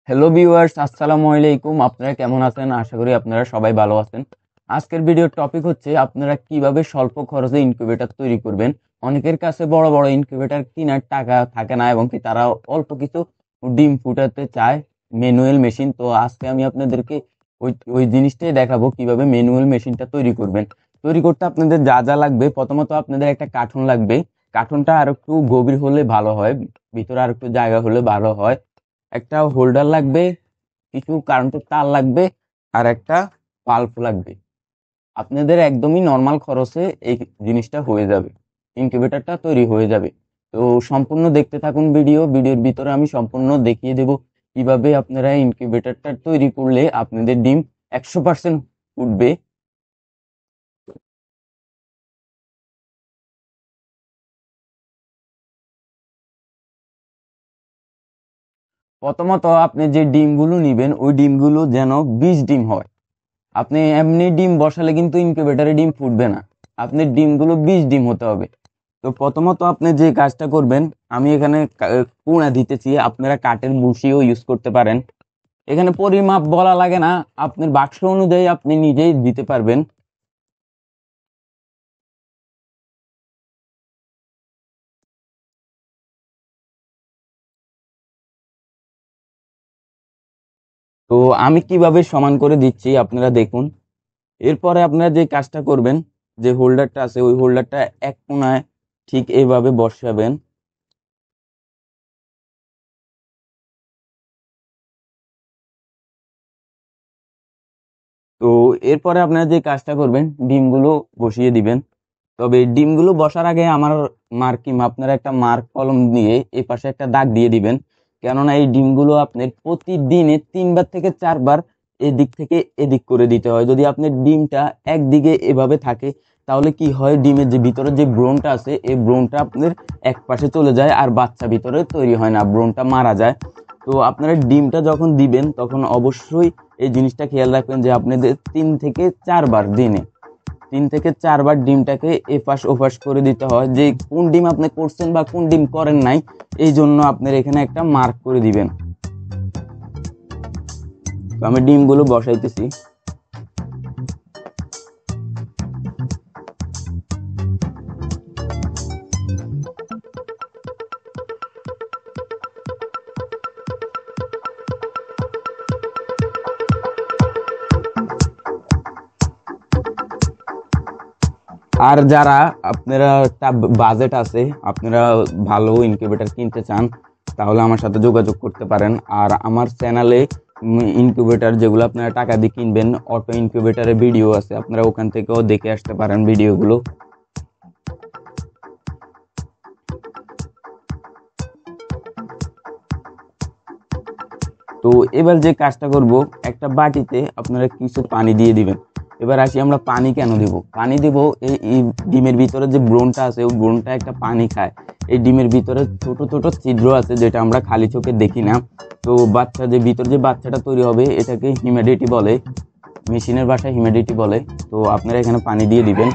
Hello viewers, আসসালামু আলাইকুম। আপনারা কেমন আছেন? আশা করি আপনারা সবাই ভালো আছেন। আজকের ভিডিওর টপিক হচ্ছে আপনারা কিভাবে স্বল্প খরচে ইনকিউবেটর তৈরি করবেন। অনেকের কাছে বড় বড় ইনকিউবেটর কেনার টাকা থাকে না এবং কি তারা অল্প কিছু ডিম ফুটাতে চায় ম্যানুয়াল মেশিন। তো আজকে আমি আপনাদেরকে ওই ওই জিনিসটাই দেখাবো কিভাবে ম্যানুয়াল মেশিনটা তৈরি করবেন। তৈরি করতে আপনাদের যা যা লাগবে, প্রথমত আপনাদের একটা কার্টুন লাগবে। কার্টুনটা আর একটু গভীর হলে ভালো হয়, ভিতরে আর একটু জায়গা হলে ভালো হয়। একটা হোল্ডার লাগবে, কিছু কারেন্টের তার লাগবে, আর একটা বাল্ব লাগবে। আপনাদের একদমই নর্মাল খরচে এই জিনিসটা হয়ে যাবে, ইনকিউবেটরটা তৈরি হয়ে যাবে। তো সম্পূর্ণ দেখতে থাকুন ভিডিওর ভিতরে আমি সম্পূর্ণ দেখিয়ে দেব কিভাবে আপনারা ইনকিউবেটরটা তৈরি করলে আপনাদের ডিম 100% উঠবে। প্রথমত আপনি যে ডিমগুলো নিবেন ওই ডিমগুলো যেন 20 ডিম হয়। আপনি এমনি ডিম বসালে কিন্তু ইনকিউবেটরে ডিম ফুটবে না, আপনার ডিমগুলো 20 ডিম হতে হবে। তো প্রথমত আপনি যে কাজটা করবেন, আমি এখানে কুড়া দিতেছি, আপনারা কাঠের বুশিও ইউজ করতে পারেন। এখানে পরিমাপ বলা লাগে না, আপনার বাক্স অনুযায়ী আপনি নিজেই দিতে পারবেন। তো আমি কিভাবে সমান করে দিচ্ছি আপনারা দেখুন। এরপরে আপনারা যে কাজটা করবেন, যে হোল্ডারটা আছে ওই হোল্ডারটা এক কোণায় ঠিক এইভাবে বসাবেন। তো এরপরে আপনারা যে কাজটা করবেন, ডিমগুলো বসিয়ে দিবেন। তবে ডিমগুলো বসার আগে আমার মার্কিং, আপনারা একটা মার্ক কলম দিয়ে এই পাশে একটা দাগ দিয়ে দিবেন। কেননা এই ডিমগুলো আপনার প্রতিদিনে 3বার থেকে 4বার এদিক থেকে এদিক করে দিতে হয়। যদি আপনার ডিমটা একদিকে এভাবে থাকে তাহলে কি হয়, ডিমের যে ভিতরে যে ব্রনটা আছে এই ব্রনটা আপনার এক পাশে চলে যায় আর বাচ্চা ভিতরে তৈরি হয় না, ব্রনটা মারা যায়। তো আপনারা ডিমটা যখন দিবেন তখন অবশ্যই এই জিনিসটা খেয়াল রাখবেন যে আপনাদের 3 থেকে 4বার দিনে 3 থেকে 4বার ডিমটাকে এপাশ ওপাশ করে দিতে হয়। যে কোন ডিম আপনি করছেন বা কোন ডিম করেন নাই, এই জন্য আপনার এখানে একটা মার্ক করে দিবেন। তো আমি ডিমগুলো বসাইতেছি। আর যারা আপনারা বাজেট আছে, আপনারা ভালো ইনকিউবেটর কিনতে চান, তাহলে আমার সাথে যোগাযোগ করতে পারেন। আর আমার চ্যানেলে ইনকিউবেটর যেগুলো আপনারা টাকা দিয়ে কিনবেন, অটো ইনকিউবেটরের ভিডিও আছে, আপনারা ওখান থেকেও দেখে আসতে পারেন ভিডিওগুলো। তো এবার যে কাজটা করব, একটা বাটিতে আপনারা কিছু পানি দিয়ে দিবেন। এবার আসি আমরা পানি কেন দেব। পানি দেব এই ডিমের ভিতরে যে ব্রনটা আছে ওই ব্রনটা একটা পানি খায়। এই ডিমের ভিতরে ছোট ছোট ছিদ্র আছে যেটা আমরা খালি চোখে দেখি না। তো বাচ্চা যে ভিতরে যে বাচ্চাটা তৈরি হবে এটাকে হিউমিডিটি বলে, মেশিনের ভাষায় হিউমিডিটি বলে। তো আপনারা এখানে পানি দিয়ে দিবেন।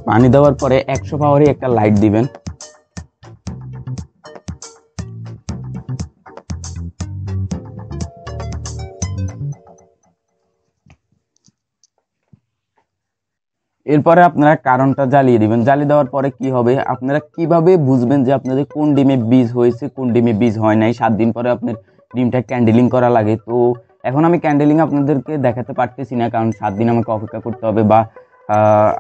পানি দেওয়ার পরে 100 পাওয়ারে একটা লাইট দিবেন। এরপরে আপনারা কারণটা জ্বালিয়ে দিবেন। জ্বালিয়ে দেওয়ার পরে কি হবে, আপনারা কিভাবে বুঝবেন যে আপনাদের কোন ডিমে বীজ হয়েছে কোন ডিমে বীজ হয় নাই। 7 দিন পরে আপনার ডিমটা ক্যান্ডেলিং করা লাগে। তো এখন আমি ক্যান্ডেলিং আপনাদেরকে দেখাতে পারতেছি না, কারণ 7 দিন আমাকে অপেক্ষা করতে হবে, বা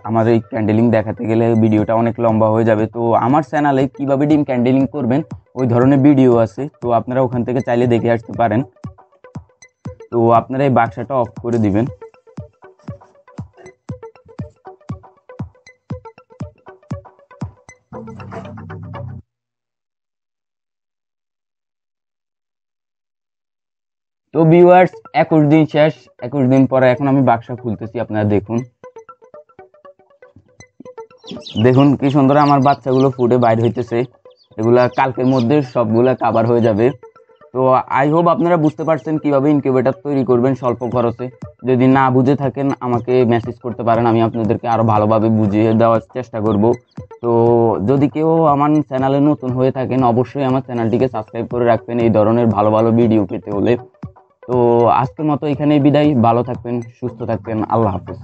আমার এই ক্যান্ডেলিং দেখাতে গেলে ভিডিওটা অনেক লম্বা হয়ে যাবে। তো আমার চ্যানেলে কিভাবে ডিম ক্যান্ডেলিং করবেন ওই ধরনের ভিডিও আছে, তো আপনারা ওখান থেকে চাইলে দেখে আসতে পারেন। তো আপনারা এই বাক্সটা অফ করে দিবেন। তো ভিউয়ার্স, 21 দিন শেষ। 21 দিন পরে এখন আমি বাক্সা খুলতেছি, আপনারা দেখুন। দেখুন কি সুন্দর আমার বাচ্চাগুলো ফুটে বাইর হইতেছে। এগুলা কালকের মধ্যে সবগুলা কাভার হয়ে যাবে। তো আই হোপ আপনারা বুঝতে পারছেন কিভাবে ইনকিউবেটর তৈরি করবেন স্বল্প খরচে। যদি না বুঝে থাকেন আমাকে মেসেজ করতে পারেন, আমি আপনাদেরকে আরো ভালোভাবে বুঝিয়ে দেওয়ার চেষ্টা করব। তো যদি কেউ আমার চ্যানেলে নতুন হয়ে থাকেন, অবশ্যই আমার চ্যানেলটিকে সাবস্ক্রাইব করে রাখবেন এই ধরনের ভালো ভালো ভিডিও পেতে হলে। তো আজকের মতো এখানেই বিদায়। ভালো থাকবেন, সুস্থ থাকবেন, আল্লাহ হাফেজ।